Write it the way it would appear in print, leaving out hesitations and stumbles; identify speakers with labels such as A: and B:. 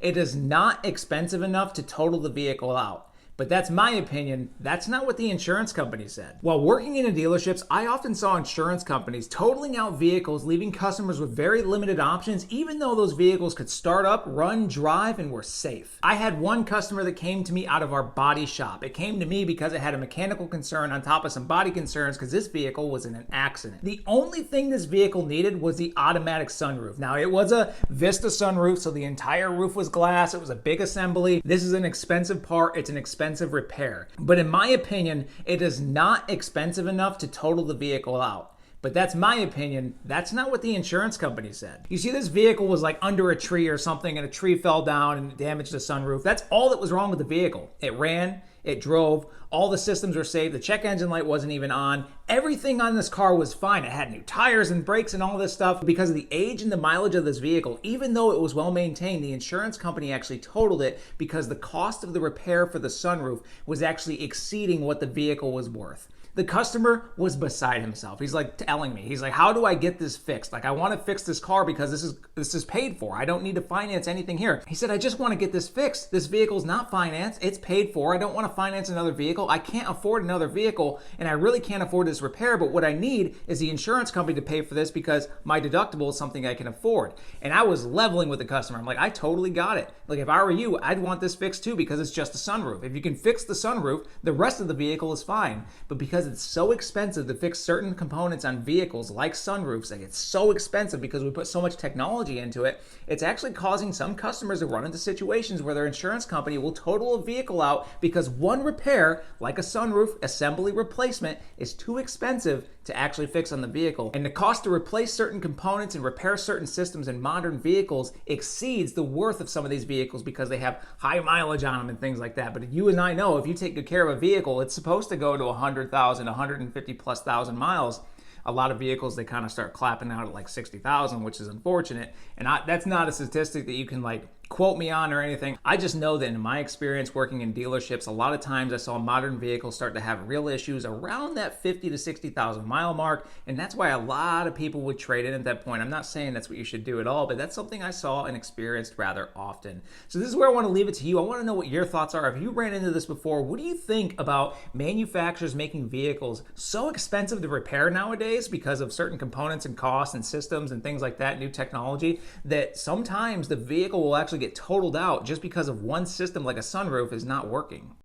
A: It is not expensive enough to total the vehicle out. But that's my opinion. That's not what the insurance company said. While working in dealerships, I often saw insurance companies totaling out vehicles, leaving customers with very limited options, even though those vehicles could start up, run, drive, and were safe. I had one customer that came to me out of our body shop. It came to me because it had a mechanical concern on top of some body concerns because this vehicle was in an accident. The only thing this vehicle needed was the automatic sunroof. Now, it was a Vista sunroof, so the entire roof was glass. It was a big assembly. This is an expensive part. It's an expensive repair. But in my opinion, it is not expensive enough to total the vehicle out. But that's my opinion. That's not what the insurance company said. You see, this vehicle was like under a tree or something, and a tree fell down and damaged the sunroof. That's all that was wrong with the vehicle. It ran, it drove, all the systems were saved, the check engine light wasn't even on. Everything on this car was fine. It had new tires and brakes and all this stuff. Because of the age and the mileage of this vehicle, even though it was well maintained, the insurance company actually totaled it because the cost of the repair for the sunroof was actually exceeding what the vehicle was worth. The customer was beside himself. He's like telling me, he's like, how do I get this fixed? Like, I want to fix this car because this is paid for. I don't need to finance anything here. He said, I just want to get this fixed. This vehicle's not financed. It's paid for. I don't want to finance another vehicle. I can't afford another vehicle, and I really can't afford this repair, but what I need is the insurance company to pay for this because my deductible is something I can afford. And I was leveling with the customer. I'm like, I totally got it. Like, if I were you, I'd want this fixed too because it's just a sunroof. If you can fix the sunroof, the rest of the vehicle is fine. But because it's so expensive to fix certain components on vehicles like sunroofs, like it's so expensive because we put so much technology into it, it's actually causing some customers to run into situations where their insurance company will total a vehicle out because one repair, like a sunroof assembly replacement, is too expensive to actually fix on the vehicle. And the cost to replace certain components and repair certain systems in modern vehicles exceeds the worth of some of these vehicles because they have high mileage on them and things like that. But you and I know if you take good care of a vehicle, it's supposed to go to 100,000, 150 plus thousand miles. A lot of vehicles, they kind of start clapping out at like 60,000, which is unfortunate. And that's not a statistic that you can like quote me on or anything. I just know that in my experience working in dealerships, a lot of times I saw modern vehicles start to have real issues around that 50 to 60,000 mile mark. And that's why a lot of people would trade in at that point. I'm not saying that's what you should do at all, but that's something I saw and experienced rather often. So this is where I want to leave it to you. I want to know what your thoughts are. If you ran into this before, what do you think about manufacturers making vehicles so expensive to repair nowadays because of certain components and costs and systems and things like that, new technology, that sometimes the vehicle will actually get totaled out just because of one system like a sunroof is not working?